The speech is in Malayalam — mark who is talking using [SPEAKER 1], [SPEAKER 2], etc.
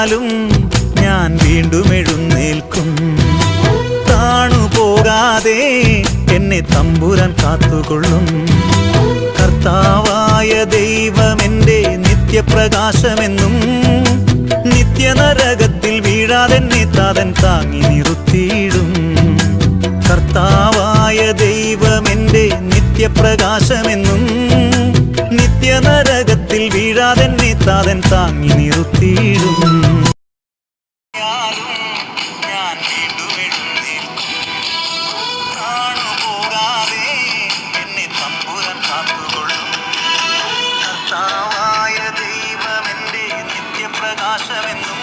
[SPEAKER 1] വീണാലും ഞാൻ വീണ്ടും എഴുന്നേൽക്കും. താണുപോകാതെ എന്നെ തമ്പുരാൻ കാത്തുകൊള്ളും. കർത്താവായ ദൈവമെന്റെ നിത്യപ്രകാശമെന്നും നിത്യനരകത്തിൽ വീഴാതെന്നെ താതൻ താങ്ങി നിർത്തിയിടും. കർത്താവായ ദൈവമെന്റെ നിത്യപ്രകാശമെന്നും നിത്യനരകത്തിൽ വീഴാതെന്നെ താതൻ താങ്ങി നിർത്തിയിടും. ഞാൻ വീണ്ടും എഴുന്നേൽക്കും. കാണുപോകാതെ എന്നെ തമ്പുരാൻ കാത്തുകൊള്ളും. കർത്താവായ ദൈവമെന്റെ നിത്യപ്രകാശമെന്നും